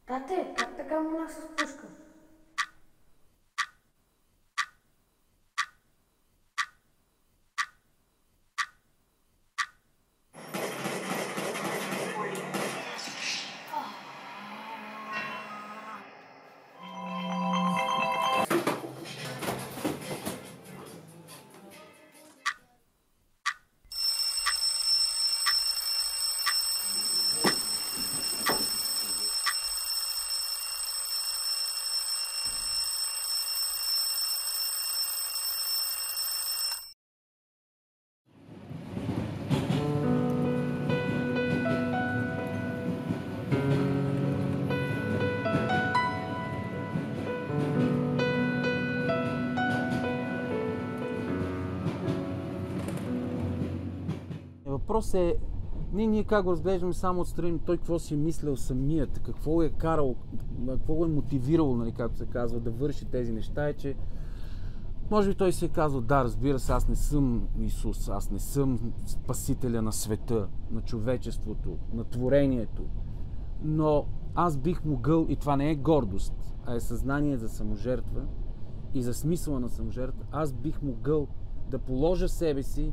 Тате, как така монах с пушка? Въпрос е, ние как го разглеждаме само отстрани, той какво си е мислял самият, какво е карал, какво го е мотивирало, нали, както се казва, да върши тези неща, е, че може би той си е казал, да, разбира се, аз не съм Исус, аз не съм спасителя на света, на човечеството, на творението, но аз бих могъл, и това не е гордост, а е съзнание за саможертва и за смисъла на саможертва, аз бих могъл да положа себе си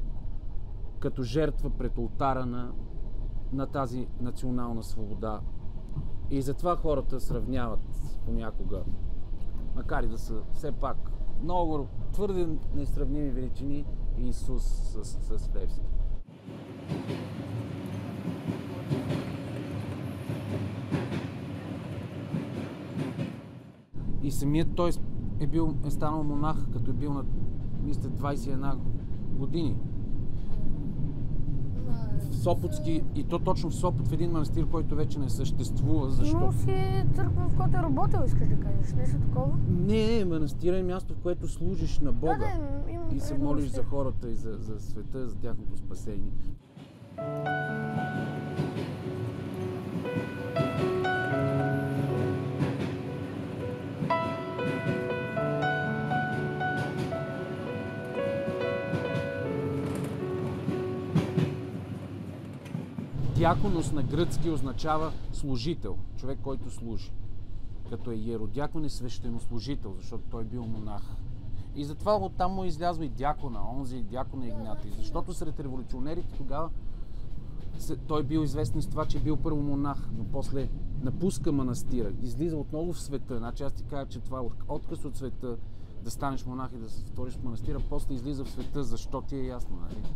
като жертва пред олтара на тази национална свобода. И затова хората сравняват понякога, макар и да са все пак много твърде несравними величини, Исус с Левски. И самият той е станал монах, като е бил на, мисля, 21 години. Сопотски, и то точно в Сопот, в един манастир, който вече не съществува. Защо? Но си е църква, в която е работил, искаш да кажеш, нещо такова? Не, манастира е място, в което служиш на Бога Да, и се молиш за хората и за света, за тяхното спасение. Диаконос на гръцки означава служител, човек, който служи. Като е иеродиакон е свещенослужител, защото той бил монах. И затова оттам му излязва и диакона, онзи диакона Игнатий. Защото сред революционерите тогава той бил известен с това, че е бил първо монах, но после напуска манастира, излиза отново в света. Значи аз ти кажа, че това отказ от света, да станеш монах и да се затвориш в манастира, после излиза в света, защо ти е ясно, нали?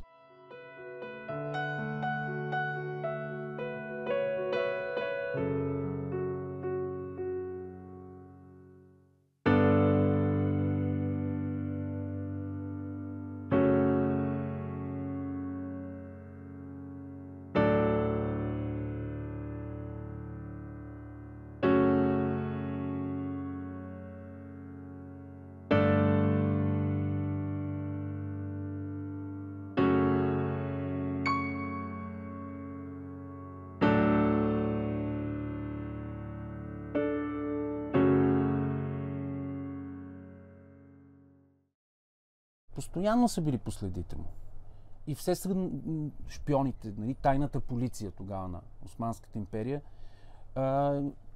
Постоянно са били последите му. И все са шпионите, нали, тайната полиция тогава на Османската империя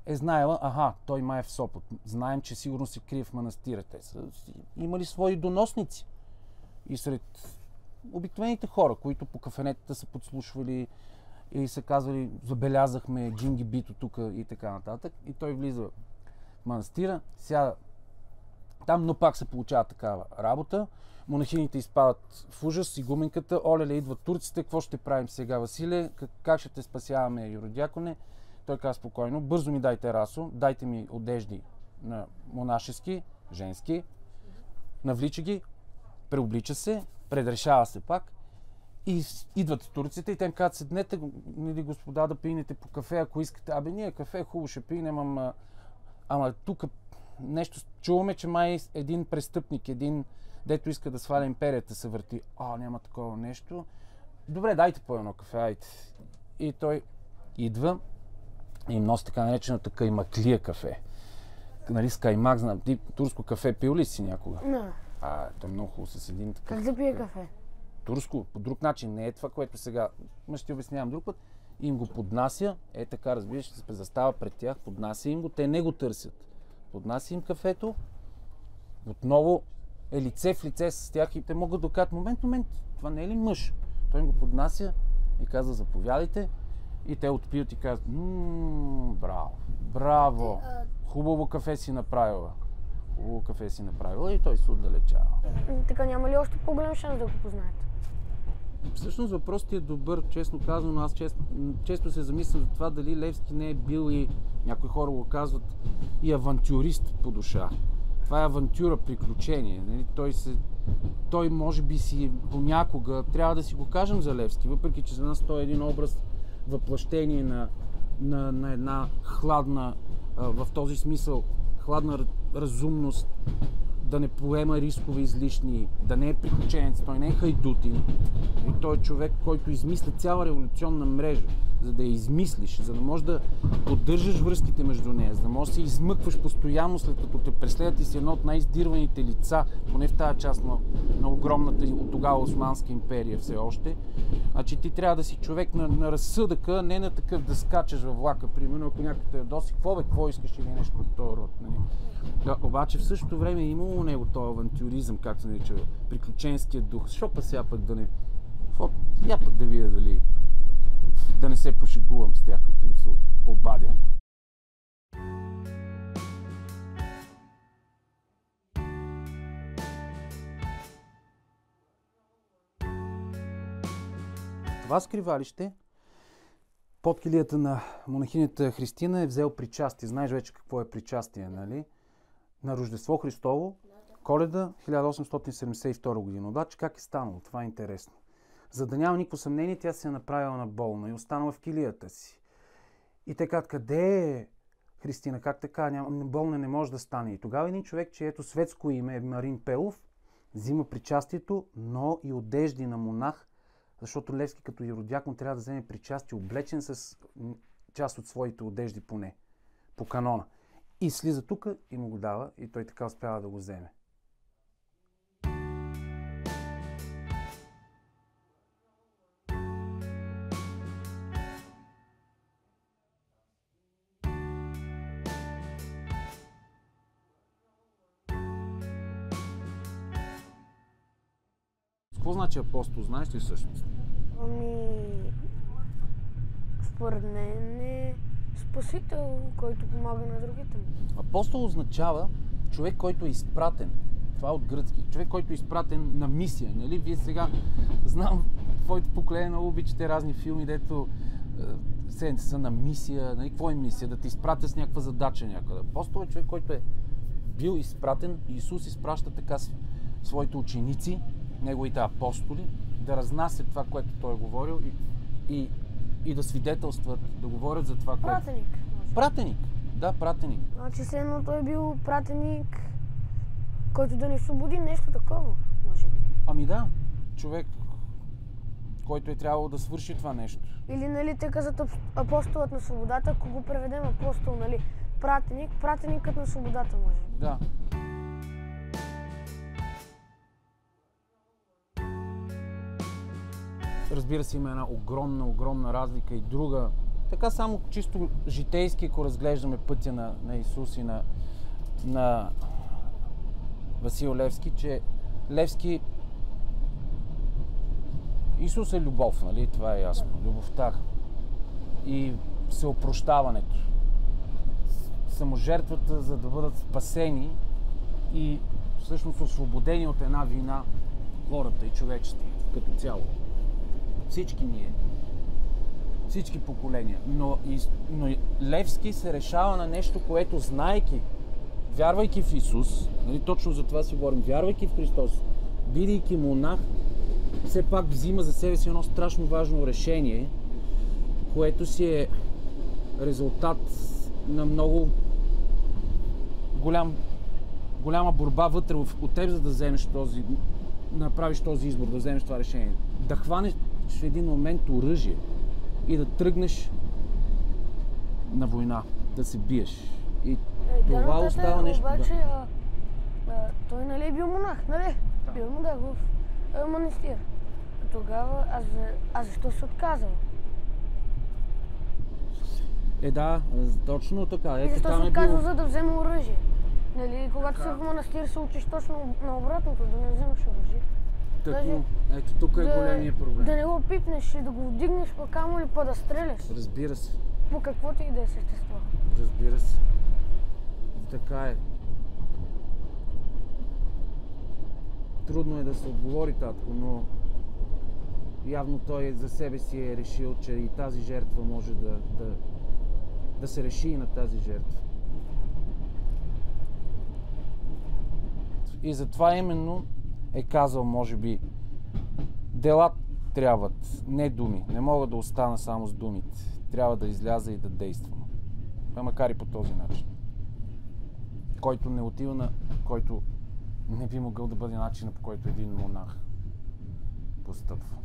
е знаела, той май е в Сопот. Знаем, че сигурно се крие в манастира. Те са имали свои доносници. И сред обикновените хора, които по кафенетата са подслушвали и са казвали, забелязахме Джинги Бито тук и така нататък. И той влиза в манастира, сяда там, но пак се получава такава работа. Монахините изпадат в ужас, игуменката, олеле, идват турците, какво ще правим сега, Василе, как ще те спасяваме, юродиаконе? Той казва спокойно, бързо ми дайте расо, дайте ми одежди на монашески, женски, навлича ги, преоблича се, предрешава се пак и идват турците и те им казват, седнете, нали, господа, да пинете по кафе, ако искате. Ние кафе хубаво ще пинем, ама тук нещо чуваме, че май един престъпник, един дето иска да сваля империята, се върти. Няма такова нещо. Добре, дайте по едно кафе, айде. И той идва и им носи така наречената каймаклия кафе. Нали, с каймак, знам. Ти турско кафе пил ли си някога? Не. То е много хубаво с един такъв. Как да пие кафе? Турско, по друг начин. Не е това, което сега. Ще ти обяснявам друг път. им го поднася, така разбираш, се застава пред тях, поднася им го, те не го търсят. Поднася им кафето, отново е лице в лице с тях и те могат да кажат, момент, това не е ли мъж? Той им го поднася и казва, заповядайте, и те отпият и казват, браво, хубаво кафе си направила. И той се отдалечава. Така няма ли още по-голям шанс да го познаете? Всъщност въпросът е добър, честно казано, аз често се замислям за това дали Левски не е бил и, някои хора го казват, и авантюрист по душа. Това е авантюра, приключение. Нали? Той може би си понякога, трябва да си го кажем за Левски, въпреки че за нас той е един образ въплъщение на една хладна, в този смисъл, хладна разумност, да не поема рискове излишни, да не е приключенец, той не е хайдутин. И той е човек, който измисля цяла революционна мрежа, за да я измислиш, за да можеш да поддържаш връзките между нея, за да можеш да се измъкваш постоянно, след като те преследват и си едно от най-издирваните лица, поне в тази част на огромната от тогава Османска империя все още. Значи ти трябва да си човек на разсъдъка, не на такъв да скачаш във влака, примерно, ако някой те ядоси, какво искаш или нещо от този род. Нали? Да, обаче в същото време е имало у него този авантюризъм, както се нарича, приключенският дух. Защо па сега пък да не... Я пък да видя дали да не се пошегувам с тях, като им се обадя. Това скривалище под килията на монахинята Христина е взел причастие. Знаеш вече какво е причастие, нали? На Рождество Христово, Коледа 1872 година. Обаче как е станало? Това е интересно. За да няма никакво съмнение, тя се е направила на болна и останала в килията си. И те казват, къде е Христина? Как така? Болна не може да стане. И тогава един човек, чието светско име е Марин Пелов, взима причастието, но и одежди на монах, защото Левски като иродиакон трябва да вземе причастие, облечен с част от своите одежди поне, по канона. И слиза тук и му го дава и той така успява да го вземе. Какво значи апостол? Знаеш ли всъщност? Според мен е спасител, който помага на другите. Апостол означава човек, който е изпратен. Това е от гръцки. Човек, който е изпратен на мисия. Нали? Вие сега, знам, твоите поколение много обичате разни филми, дето са на мисия. Нали? Какво е мисия? Да те изпратя с някаква задача някъде. Апостол е човек, който е бил изпратен. Иисус изпраща така своите ученици, неговите апостоли, да разнасят това, което той е говорил и да свидетелстват, да говорят за това, Пратеник. което... Пратеник. Да, пратеник. Значи следно той е бил пратеник, който да ни освободи, нещо такова, може би. Ами да, човек, който е трябвало да свърши това нещо. Или, нали, те казват апостолът на свободата, ако го преведем апостол, нали, пратеникът на свободата, може би. Да. Разбира се, има една огромна разлика и друга. Така само чисто житейски, ако разглеждаме пътя на Исус и на Васил Левски, че Левски... Исус е любов, нали? Това е ясно. Любовта и всеопрощаването. Саможертвата, за да бъдат спасени и всъщност освободени от една вина хората и човечеството като цяло. Всички ние, всички поколения. Но Левски се решава на нещо, което знаейки, вярвайки в Исус, нали, точно за това си говорим, вярвайки в Христос, бидейки монах, все пак взима за себе си едно страшно важно решение, което си е резултат на много голяма борба вътре от теб, за да вземеш направиш този избор, да вземеш това решение. Да хванеш в един момент оръжие и да тръгнеш на война, да се биеш. И това остава нещо... Обаче, той нали е бил монах, нали? Да. Бил монах в манастир. Тогава, защо се отказал? Да, точно така. И защо се отказва, за да взема оръжие? Нали, когато си в манастир се учиш точно на обратното, да не вземаш оръжие. Тъкмо, ето тук е големия проблем. Да не го пипнеш и да го вдигнеш, пък камо ли па да стреляш. Разбира се. По каквото и да е същество. Разбира се. Така е. Трудно е да се отговори, татко, но явно той за себе си е решил, че и тази жертва може да се реши и на тази жертва. И затова именно е казал, може би, дела трябват, не думи. Не мога да остана само с думите. Трябва да изляза и да действам. Макар и по този начин. Който не отива на... който не би могъл да бъде начинът, по който един монах постъпва.